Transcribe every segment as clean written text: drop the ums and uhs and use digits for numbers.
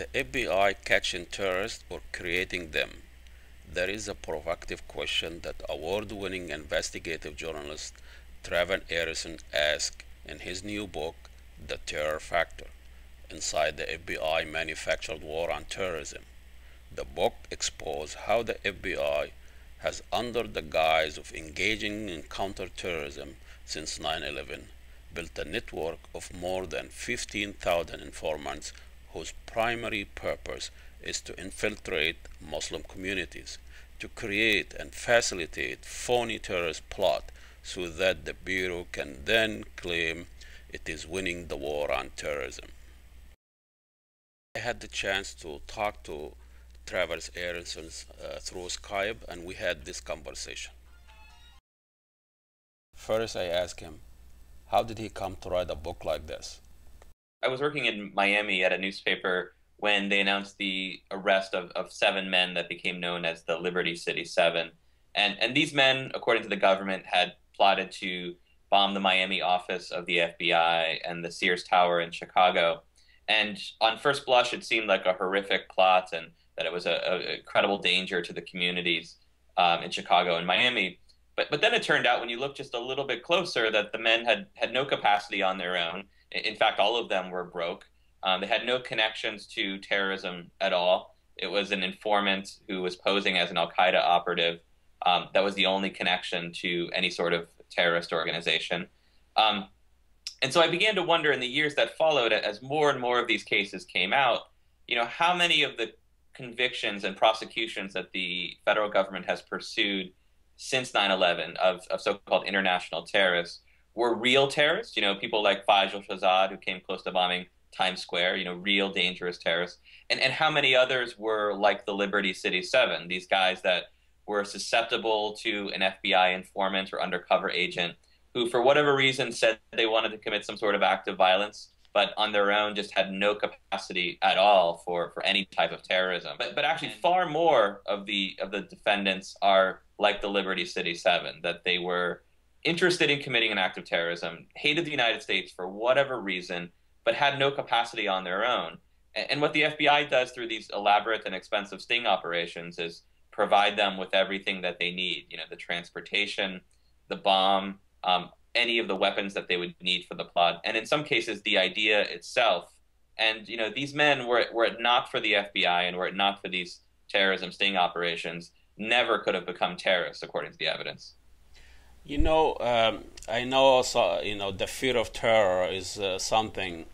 the FBI catching terrorists or creating them? There is a provocative question that award-winning investigative journalist Trevor Aaronson asked in his new book, The Terror Factor: Inside the FBI Manufactured War on Terrorism. The book exposed how the FBI has, under the guise of engaging in counterterrorism since 9/11, built a network of more than 15,000 informants whose primary purpose is to infiltrate Muslim communities, to create and facilitate phony terrorist plot so that the Bureau can then claim it is winning the war on terrorism. I had the chance to talk to Trevor Aaronson through Skype, and we had this conversation. First, I asked him, how did he come to write a book like this? I was working in Miami at a newspaper when they announced the arrest of 7 men that became known as the Liberty City Seven. And these men, according to the government, had plotted to bomb the Miami office of the FBI and the Sears Tower in Chicago. And on first blush, it seemed like a horrific plot and that it was a credible danger to the communities in Chicago and Miami. But then it turned out, when you look just a little bit closer, that the men had no capacity on their own. In fact, all of them were broke. They had no connections to terrorism at all. It was an informant who was posing as an Al-Qaeda operative. That was the only connection to any sort of terrorist organization. And so I began to wonder in the years that followed, as more and more of these cases came out, how many of the convictions and prosecutions that the federal government has pursued since 9/11 of so-called international terrorists were real terrorists, people like Faisal Shahzad, who came close to bombing Times Square, real dangerous terrorists, and how many others were like the Liberty City Seven, these guys that were susceptible to an FBI informant or undercover agent who, for whatever reason, said they wanted to commit some sort of act of violence, but on their own just had no capacity at all for any type of terrorism. But actually far more of the defendants are like the Liberty City Seven, that they were interested in committing an act of terrorism, hated the United States for whatever reason, but had no capacity on their own. And what the FBI does through these elaborate and expensive sting operations is provide them with everything that they need, the transportation, the bomb, any of the weapons that they would need for the plot, and in some cases, the idea itself. And, these men, were it not for the FBI and were it not for these terrorism sting operations, never could have become terrorists, according to the evidence. I know also, the fear of terror is something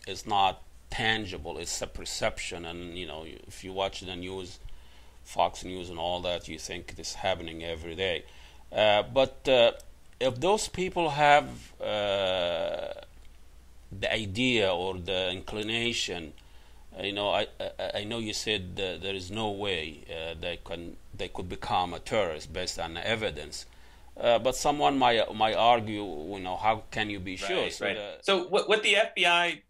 is not tangible. It's a perception, and if you watch the news, Fox News and all that, you think it is happening every day. But if those people have the idea or the inclination, I know you said there is no way they could become a terrorist based on evidence. But someone might argue, how can you be sure? So what the FBI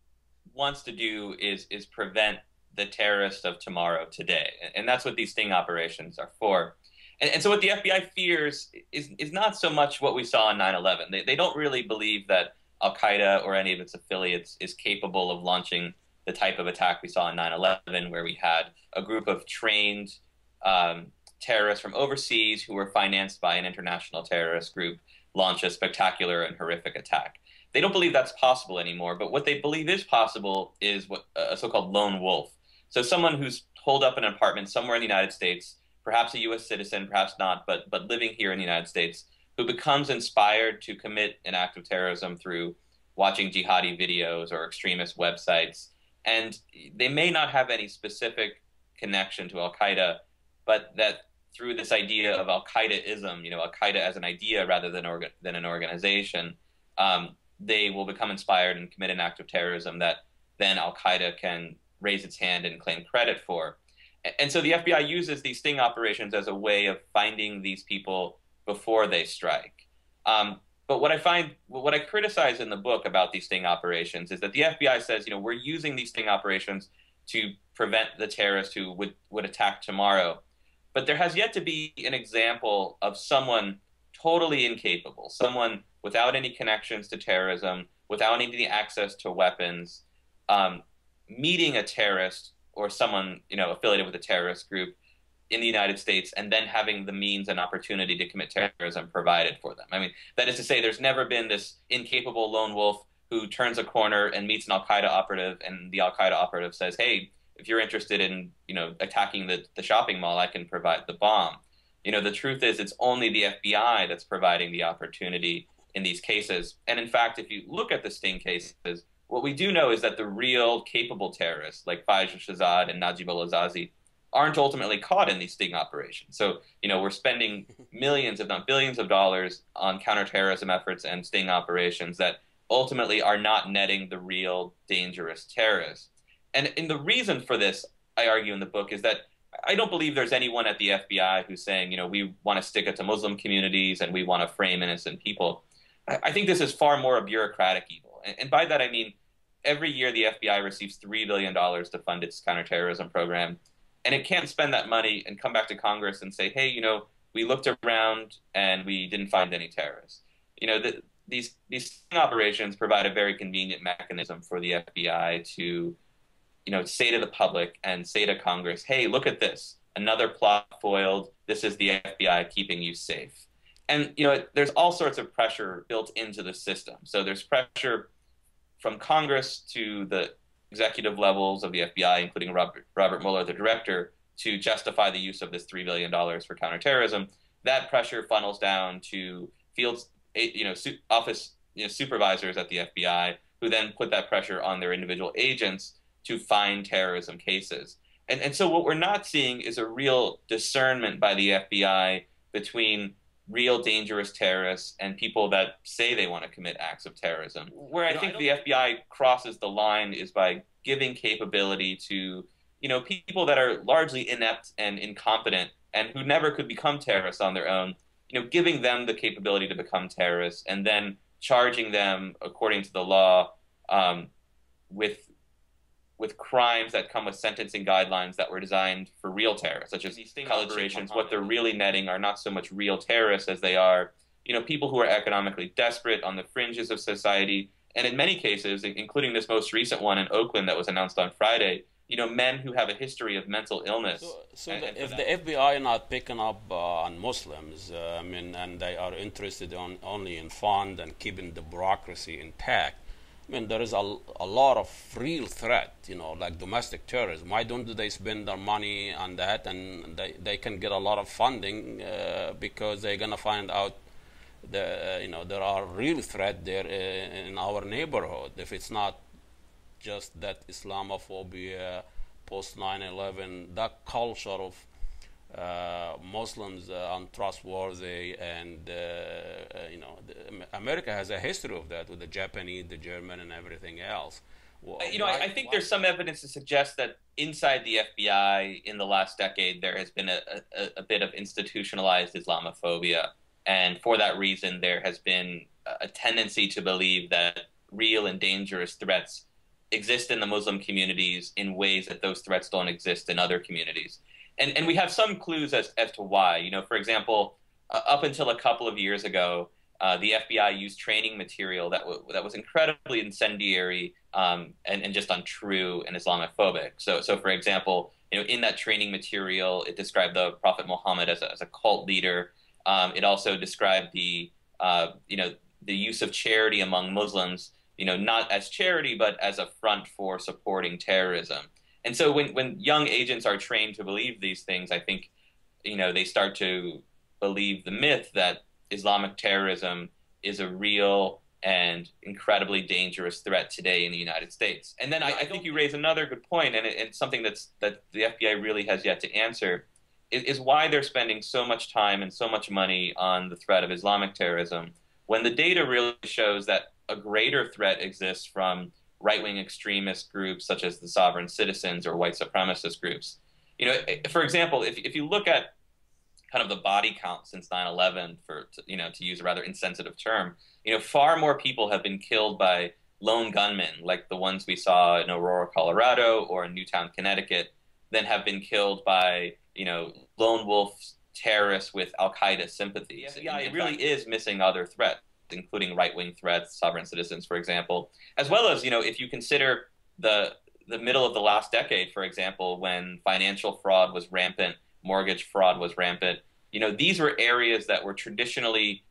wants to do is prevent the terrorists of tomorrow today, and that's what these sting operations are for. And so what the FBI fears is not so much what we saw on 9/11. They don't really believe that Al-Qaeda or any of its affiliates is capable of launching the type of attack we saw on 9/11, where we had a group of trained terrorists from overseas who were financed by an international terrorist group launch a spectacular and horrific attack. They don't believe that's possible anymore, but what they believe is possible is what a so-called lone wolf. So someone who's holed up in an apartment somewhere in the United States, perhaps a U.S. citizen, perhaps not, but living here in the United States, who becomes inspired to commit an act of terrorism through watching jihadi videos or extremist websites. And they may not have any specific connection to Al-Qaeda, but that through this idea of Al-Qaeda-ism, Al-Qaeda as an idea rather than an organization, they will become inspired and commit an act of terrorism that then Al-Qaeda can raise its hand and claim credit for. And so the FBI uses these sting operations as a way of finding these people before they strike. But what I criticize in the book about these sting operations is that the FBI says, we're using these sting operations to prevent the terrorists who would attack tomorrow. But there has yet to be an example of someone totally incapable, someone without any connections to terrorism, without any access to weapons, meeting a terrorist or someone, affiliated with a terrorist group in the United States, and then having the means and opportunity to commit terrorism provided for them. I mean, that is to say, there's never been this incapable lone wolf who turns a corner and meets an Al-Qaeda operative, and the Al-Qaeda operative says, "Hey, if you're interested in, attacking the shopping mall, I can provide the bomb." The truth is, it's only the FBI that's providing the opportunity in these cases. And in fact, if you look at the sting cases, what we do know is that the real capable terrorists, like Faiz Shahzad and Najib al-Azazi, aren't ultimately caught in these sting operations. So, we're spending millions, if not billions of dollars on counterterrorism efforts and sting operations that ultimately are not netting the real dangerous terrorists. And the reason for this, I argue in the book, is that I don't believe there's anyone at the FBI who's saying, we want to stick it to Muslim communities and we want to frame innocent people. I think this is far more a bureaucratic evil. And by that, I mean, every year the FBI receives $3 billion to fund its counterterrorism program. And it can't spend that money and come back to Congress and say, hey, we looked around and we didn't find any terrorists. These operations provide a very convenient mechanism for the FBI to, say to the public and say to Congress, hey, look at this. Another plot foiled. This is the FBI keeping you safe. And, there's all sorts of pressure built into the system. So there's pressure from Congress to the executive levels of the FBI, including Robert Mueller, the director, to justify the use of this $3 billion for counterterrorism. That pressure funnels down to field, office supervisors at the FBI, who then put that pressure on their individual agents to find terrorism cases. And so what we're not seeing is a real discernment by the FBI between real dangerous terrorists and people that say they want to commit acts of terrorism. Where I think the FBI crosses the line is by giving capability to, people that are largely inept and incompetent and who never could become terrorists on their own, giving them the capability to become terrorists and then charging them according to the law with crimes that come with sentencing guidelines that were designed for real terrorists, such as these sting operations. What they're really netting are not so much real terrorists as they are, people who are economically desperate on the fringes of society. And in many cases, including this most recent one in Oakland that was announced on Friday, men who have a history of mental illness. So if the FBI not picking up on Muslims, and they are interested only in fund and keeping the bureaucracy intact, there is a lot of real threat, like domestic terrorism. Why don't they spend their money on that, and they can get a lot of funding because they're gonna find out there are real threat there in our neighborhood. If it's not just that Islamophobia, post 9/11, that culture of Muslims untrustworthy, and America has a history of that with the Japanese, the German, and everything else. I think there's some evidence to suggest that inside the FBI in the last decade there has been a bit of institutionalized Islamophobia, and for that reason there has been a tendency to believe that real and dangerous threats exist in the Muslim communities in ways that those threats don't exist in other communities. And we have some clues as to why. For example, up until a couple of years ago, the FBI used training material that was incredibly incendiary and just untrue and Islamophobic. So for example, in that training material, it described the Prophet Muhammad as a cult leader. It also described the use of charity among Muslims, not as charity, but as a front for supporting terrorism. And so when young agents are trained to believe these things, I think, they start to believe the myth that Islamic terrorism is a real and incredibly dangerous threat today in the United States. And then I think you raise another good point, and it's something that the FBI really has yet to answer, is why they're spending so much time and so much money on the threat of Islamic terrorism, when the data really shows that a greater threat exists from right-wing extremist groups such as the Sovereign Citizens or white supremacist groups. For example, if you look at kind of the body count since 9/11, to use a rather insensitive term, far more people have been killed by lone gunmen like the ones we saw in Aurora, Colorado, or in Newtown, Connecticut, than have been killed by lone wolf terrorists with Al-Qaeda sympathies. It really is missing other threats, including right-wing threats, Sovereign Citizens, for example, as well as, if you consider the the middle of the last decade, for example, when financial fraud was rampant, mortgage fraud was rampant. These were areas that were traditionally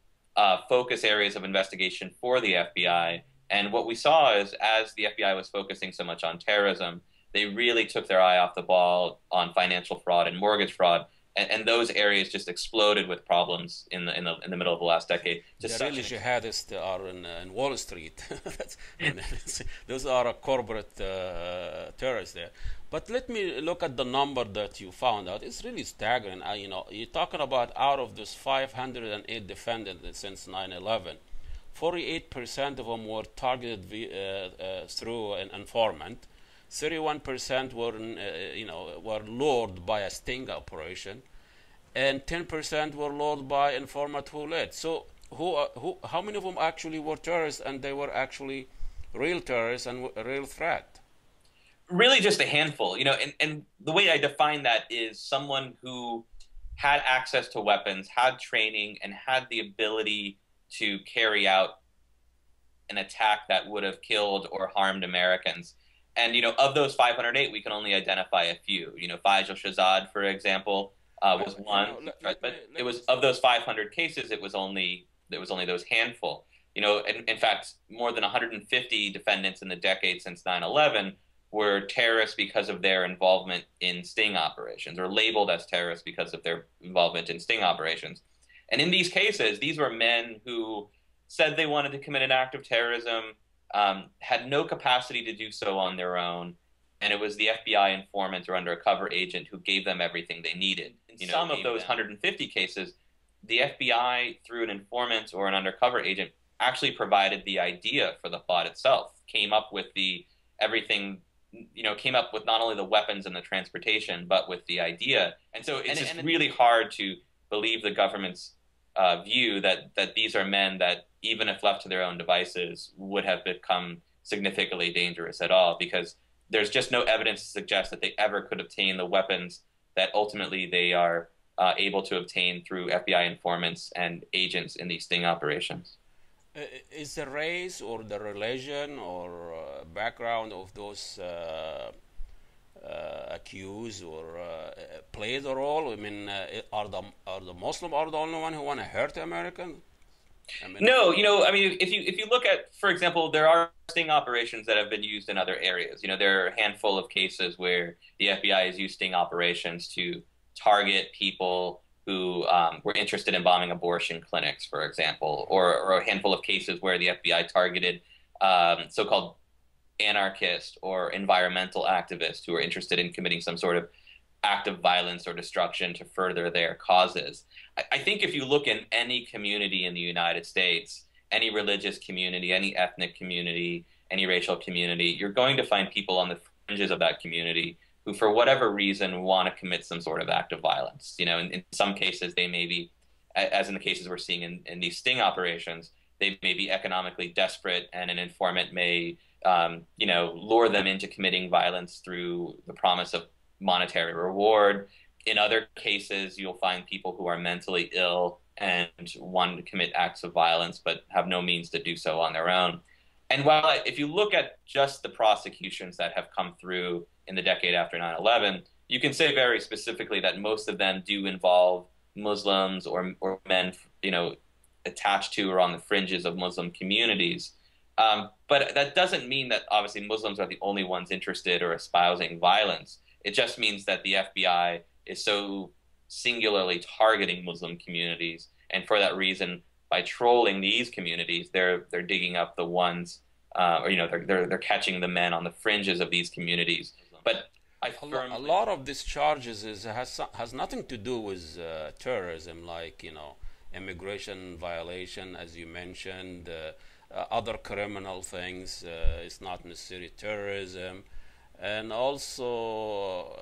focus areas of investigation for the FBI. And what we saw is as the FBI was focusing so much on terrorism, they really took their eye off the ball on financial fraud and mortgage fraud. And those areas just exploded with problems in the middle of the last decade. The really jihadists are in Wall Street. Those are corporate terrorists there. But let me look at the number that you found out. It's really staggering. You're talking about out of those 508 defendants since 9/11, 48% of them were targeted through an informant. 31% were lured by a sting operation, and 10% were lured by informant who led. So, how many of them actually were terrorists, and they were actually real terrorists and a real threat? Really, just a handful. And the way I define that is someone who had access to weapons, had training, and had the ability to carry out an attack that would have killed or harmed Americans. And, of those 508, we can only identify a few. Faisal Shahzad, for example, was one. But it was of those 500 cases, it was only those handful. In fact, more than 150 defendants in the decade since 9/11 were terrorists because of their involvement in sting operations, or labeled as terrorists because of their involvement in sting operations. And in these cases, these were men who said they wanted to commit an act of terrorism, had no capacity to do so on their own, and it was the FBI informant or undercover agent who gave them everything they needed. In some of those 150 cases, the FBI, through an informant or an undercover agent, actually provided the idea for the plot itself, came up with came up with not only the weapons and the transportation, but with the idea. And so it's just really hard to believe the government's view that these are men that, even if left to their own devices, would have become significantly dangerous at all, because there's just no evidence to suggest that they ever could obtain the weapons that ultimately they are able to obtain through FBI informants and agents in these sting operations. Is the race or the religion or background of those accused or plays a role? I mean, are the Muslims are the only one who want to hurt Americans? No, if you look at, for example, there are sting operations that have been used in other areas. There are a handful of cases where the FBI has used sting operations to target people who were interested in bombing abortion clinics, for example, or a handful of cases where the FBI targeted so-called anarchists or environmental activists who are interested in committing some sort of act of violence or destruction to further their causes. I think if you look in any community in the United States, any religious community, any ethnic community, any racial community, you're going to find people on the fringes of that community who, for whatever reason, want to commit some sort of act of violence. In some cases, they may be, as in the cases we're seeing in these sting operations, they may be economically desperate, and an informant may, lure them into committing violence through the promise of monetary reward. In other cases, you'll find people who are mentally ill and want to commit acts of violence but have no means to do so on their own. And while if you look at just the prosecutions that have come through in the decade after 9/11, you can say very specifically that most of them do involve Muslims or men, attached to or on the fringes of Muslim communities. But that doesn't mean that obviously Muslims are the only ones interested or espousing violence. It just means that the FBI is so singularly targeting Muslim communities, and for that reason, by trolling these communities, they're digging up the ones, they're catching the men on the fringes of these communities. But a lot of these charges has nothing to do with terrorism, like immigration violation, as you mentioned, other criminal things. It's not necessarily terrorism. And also,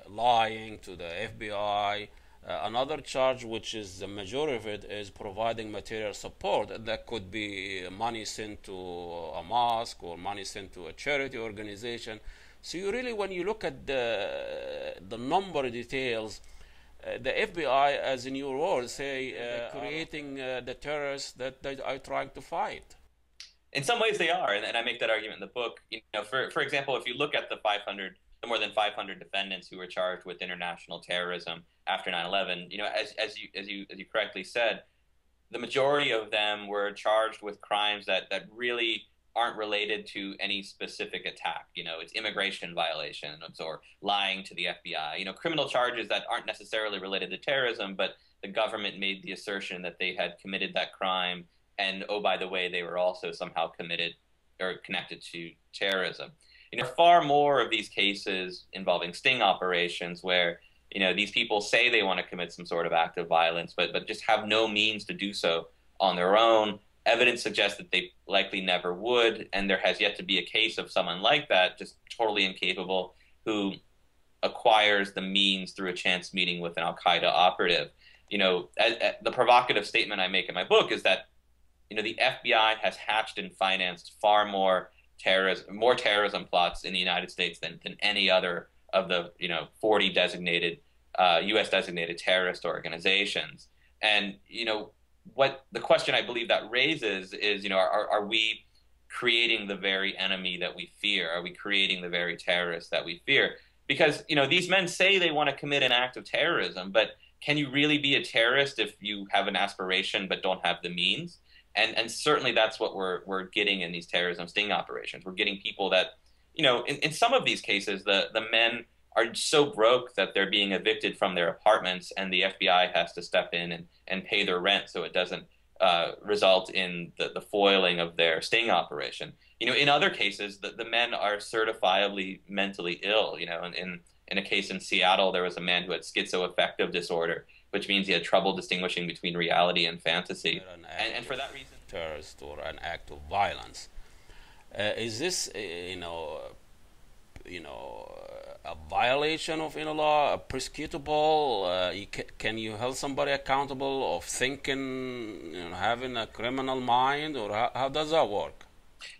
lying to the FBI. Another charge, which is the majority of it, is providing material support. That could be money sent to a mosque or money sent to a charity organization. So you really, when you look at the number of details, the FBI, as in your words, say creating the terrorists that they are trying to fight. In some ways, they are, and I make that argument in the book. You know, for example, if you look at the more than 500 defendants who were charged with international terrorism after 9/11, you know, as you correctly said, the majority of them were charged with crimes that really aren't related to any specific attack. You know, it's immigration violations or lying to the FBI. You know, criminal charges that aren't necessarily related to terrorism, but the government made the assertion that they had committed that crime, and oh, by the way, they were also somehow committed or connected to terrorism. You know, far more of these cases involving sting operations where, you know, these people say they want to commit some sort of act of violence, but just have no means to do so on their own. Evidence suggests that they likely never would, and there has yet to be a case of someone like that, just totally incapable, who acquires the means through a chance meeting with an Al-Qaeda operative. You know, the provocative statement I make in my book is that, you know, the FBI has hatched and financed far more terrorism plots in the United States than any other of the, you know, 40 designated U.S. designated terrorist organizations. And, you know, what the question I believe that raises is, you know, are we creating the very enemy that we fear? Are we creating the very terrorists that we fear? Because, you know, these men say they want to commit an act of terrorism, but can you really be a terrorist if you have an aspiration but don't have the means? And certainly that's what we're getting in these terrorism sting operations. We're getting people that, you know, in some of these cases, the men are so broke that they're being evicted from their apartments, and the FBI has to step in and pay their rent so it doesn't result in the foiling of their sting operation. You know, in other cases, the men are certifiably mentally ill. You know, in a case in Seattle, there was a man who had schizoaffective disorder, which means he had trouble distinguishing between reality and fantasy. And for that reason, terrorist or an act of violence. Is this, a violation of any law, prosecutable? Can you hold somebody accountable of thinking, you know, having a criminal mind, or how does that work?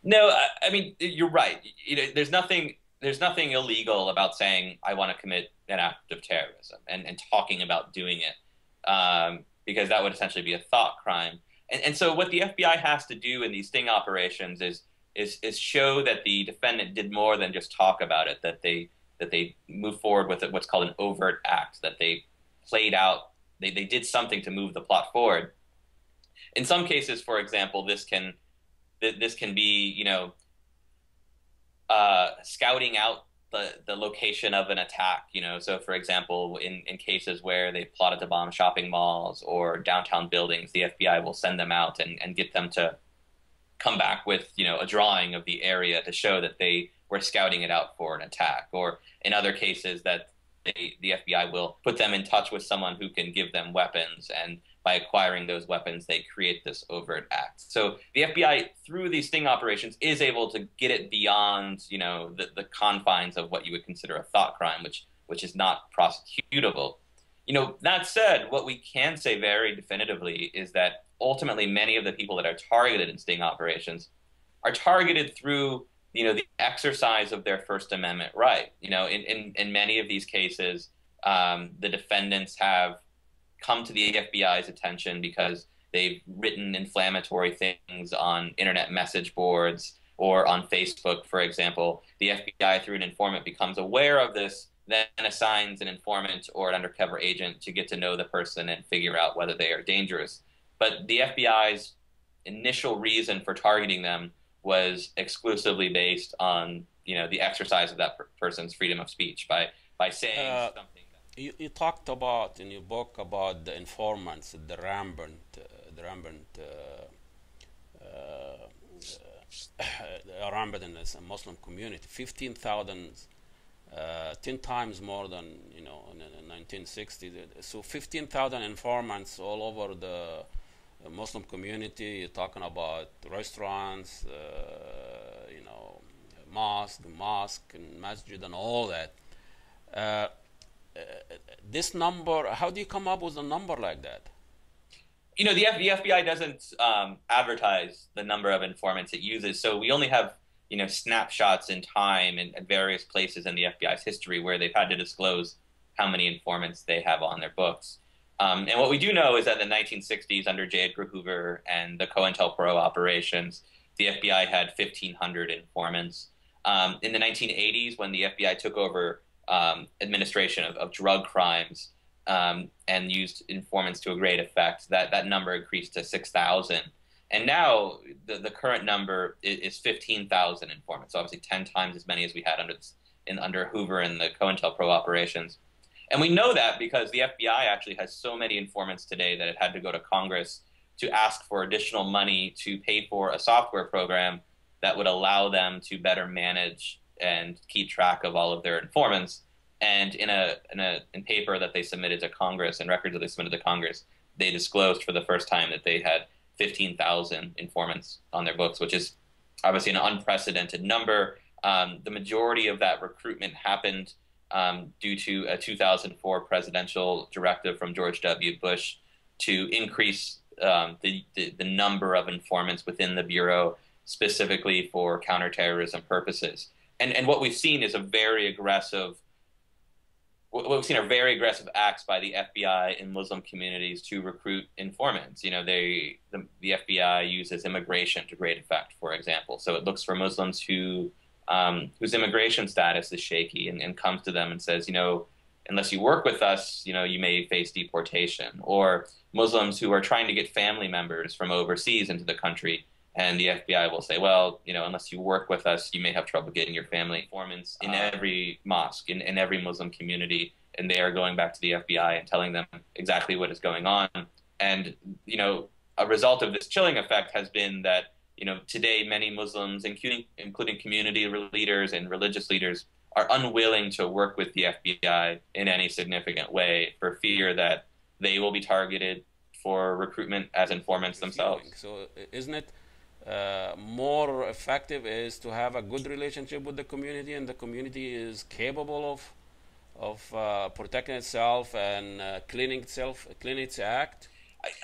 no, I mean, you're right. You know, there's nothing illegal about saying I want to commit an act of terrorism and talking about doing it, because that would essentially be a thought crime. And so what the FBI has to do in these sting operations is show that the defendant did more than just talk about it, that they move forward with what's called an overt act, that they played out, they did something to move the plot forward. In some cases, for example, this can be, you know, scouting out the location of an attack, you know. So for example, in cases where they plotted to bomb shopping malls or downtown buildings, the FBI will send them out and get them to come back with, you know, a drawing of the area to show that they were scouting it out for an attack. Or in other cases that the FBI will put them in touch with someone who can give them weapons, and by acquiring those weapons, they create this overt act. So the FBI, through these sting operations, is able to get it beyond, you know, the confines of what you would consider a thought crime, which is not prosecutable. You know, that said, what we can say very definitively is that ultimately many of the people that are targeted in sting operations are targeted through, you know, the exercise of their First Amendment right. You know, in many of these cases, the defendants have come to the FBI's attention because they've written inflammatory things on internet message boards or on Facebook, for example. The FBI, through an informant, becomes aware of this, then assigns an informant or an undercover agent to get to know the person and figure out whether they are dangerous. But the FBI's initial reason for targeting them was exclusively based on, you know, the exercise of that person's freedom of speech by saying something. You talked about in your book about the informants, the rampant in the Muslim community. 15,000, 10 times more than, you know, in 1960. So 15,000 informants all over the Muslim community. You're talking about restaurants, you know, mosque and masjid and all that. This number, how do you come up with a number like that? You know, the FBI doesn't advertise the number of informants it uses, so we only have, you know, snapshots in time and at various places in the FBI's history where they've had to disclose how many informants they have on their books. And what we do know is that in the 1960s, under J. Edgar Hoover and the COINTELPRO operations, the FBI had 1,500 informants. In the 1980s, when the FBI took over administration of drug crimes and used informants to a great effect, that number increased to 6,000. And now the current number is 15,000 informants, so obviously 10 times as many as we had under Hoover and the COINTELPRO operations. And we know that because the FBI actually has so many informants today that it had to go to Congress to ask for additional money to pay for a software program that would allow them to better manage and keep track of all of their informants. And in paper that they submitted to Congress and records that they submitted to Congress, they disclosed for the first time that they had 15,000 informants on their books, which is obviously an unprecedented number. The majority of that recruitment happened due to a 2004 presidential directive from George W. Bush to increase the number of informants within the Bureau, specifically for counterterrorism purposes. And what we've seen is very aggressive acts by the FBI in Muslim communities to recruit informants. You know, the FBI uses immigration to great effect, for example. So it looks for Muslims whose immigration status is shaky and comes to them and says, you know, unless you work with us, you know, you may face deportation. Or Muslims who are trying to get family members from overseas into the country, and the FBI will say, well, you know, unless you work with us, you may have trouble getting your family. Informants in every mosque, in every Muslim community, and they are going back to the FBI and telling them exactly what is going on. And, you know, a result of this chilling effect has been that, you know, today many Muslims, including community leaders and religious leaders, are unwilling to work with the FBI in any significant way for fear that they will be targeted for recruitment as informants themselves. So isn't it more effective is to have a good relationship with the community, and the community is capable of protecting itself and cleaning its act?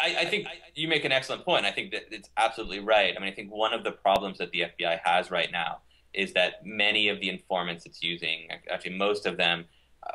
I think you make an excellent point. I think that it's absolutely right. I mean, I think one of the problems that the FBI has right now is that many of the informants it's using, actually most of them,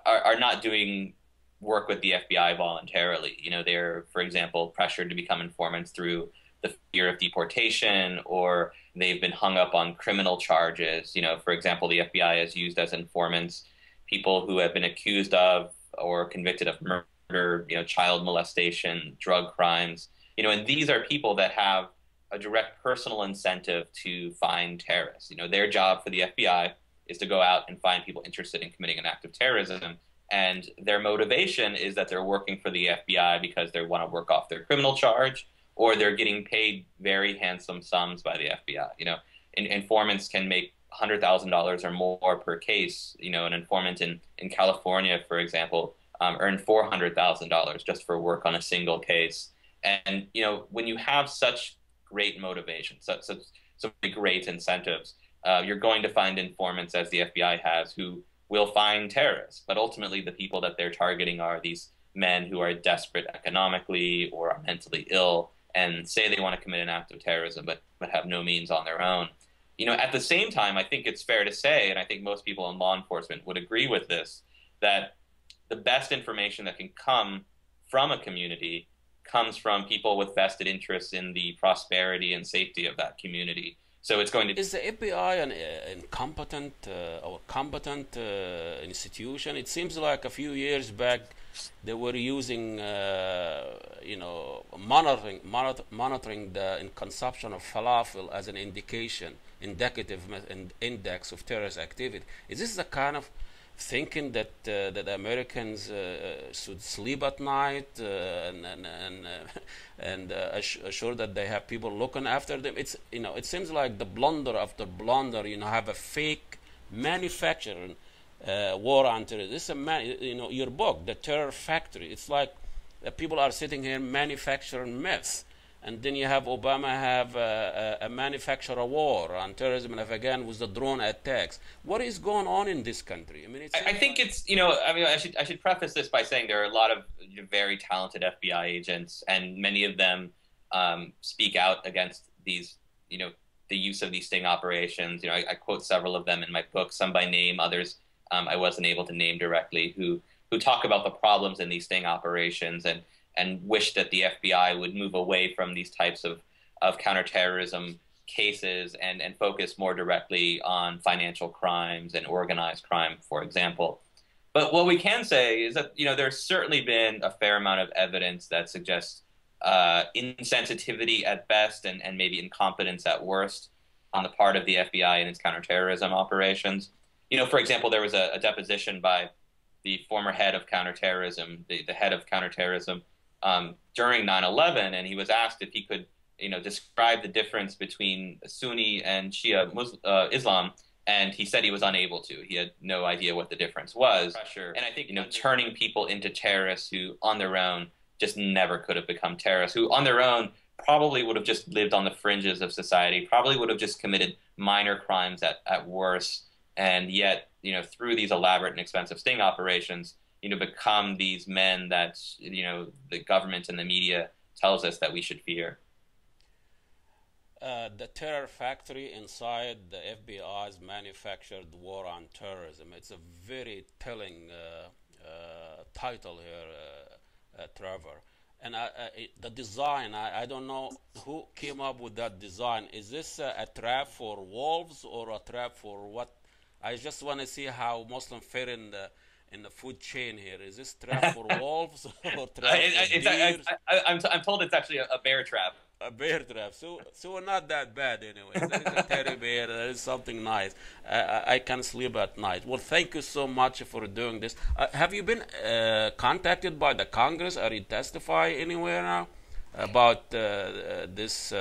are not doing work with the FBI voluntarily. You know, they're, for example, pressured to become informants through the fear of deportation, or they've been hung up on criminal charges. You know, for example, the FBI has used as informants people who have been accused of or convicted of murder, you know, child molestation, drug crimes. You know, and these are people that have a direct personal incentive to find terrorists. You know, their job for the FBI is to go out and find people interested in committing an act of terrorism. And their motivation is that they're working for the FBI because they want to work off their criminal charge, or they're getting paid very handsome sums by the FBI. You know, informants can make $100,000 or more per case. You know, an informant in California, for example, earned $400,000 just for work on a single case. And, you know, when you have such great motivation, so great incentives, you're going to find informants, as the FBI has, who will find terrorists. But ultimately, the people that they're targeting are these men who are desperate economically or are mentally ill and say they want to commit an act of terrorism, but have no means on their own. You know, at the same time, I think it's fair to say, and I think most people in law enforcement would agree with this, that the best information that can come from a community comes from people with vested interests in the prosperity and safety of that community. So it's going to... Is the FBI an incompetent or competent institution? It seems like a few years back they were using, you know, monitoring the consumption of falafel as an indicative index of terrorist activity. Is this the kind of thinking that that Americans should sleep at night and assure that they have people looking after them? It's, you know, it seems like the blunder after blunder. You know, have a fake manufacturing war on terrorism. This is you know, your book, The Terror Factory. It's like people are sitting here manufacturing myths. And then you have Obama have a manufacture war on terrorism, and again with the drone attacks. What is going on in this country? I mean, I think it's, you know, I mean, I should preface this by saying there are a lot of very talented FBI agents, and many of them speak out against these, you know, the use of these sting operations. You know, I quote several of them in my book, some by name, others I wasn't able to name directly, who talk about the problems in these sting operations and wish that the FBI would move away from these types of counterterrorism cases and focus more directly on financial crimes and organized crime, for example. But what we can say is that, there's certainly been a fair amount of evidence that suggests insensitivity at best and maybe incompetence at worst on the part of the FBI and its counterterrorism operations. For example, there was a deposition by the former head of counterterrorism, the head of counterterrorism during 9/11, and he was asked if he could, describe the difference between Sunni and Shia Islam, and he said he was unable to. He had no idea what the difference was. And I think, turning people into terrorists who on their own just never could have become terrorists, who on their own probably would have just lived on the fringes of society, probably would have just committed minor crimes at worst, and yet, through these elaborate and expensive sting operations, become these men that, the government and the media tells us that we should fear. The terror factory inside the FBI's manufactured war on terrorism. It's a very telling title here, Trevor. And the design, I don't know who came up with that design. Is this a trap for wolves or a trap for what? I just want to see how Muslims fit in the food chain here. Is this trap for wolves or trap for deer? I'm told it's actually a bear trap. A bear trap. So we're not that bad anyway. There is a teddy bear. There is something nice. I can sleep at night. Well, thank you so much for doing this. Have you been contacted by the Congress? Are you testify anywhere now about this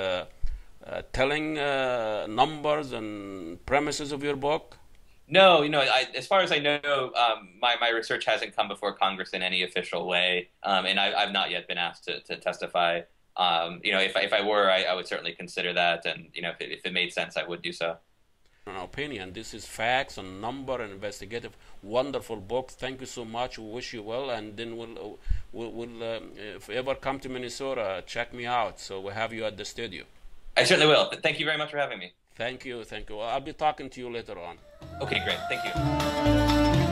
telling numbers and premises of your book? No, as far as I know, my research hasn't come before Congress in any official way, and I've not yet been asked to testify. If I were, I would certainly consider that, and if it made sense, I would do so. An opinion. This is facts and number and investigative. Wonderful book. Thank you so much. We wish you well, and then we'll if you ever come to Minnesota, check me out. So we'll have you at the studio. I certainly will. Thank you very much for having me. Thank you. Thank you. I'll be talking to you later on. Okay, great. Thank you.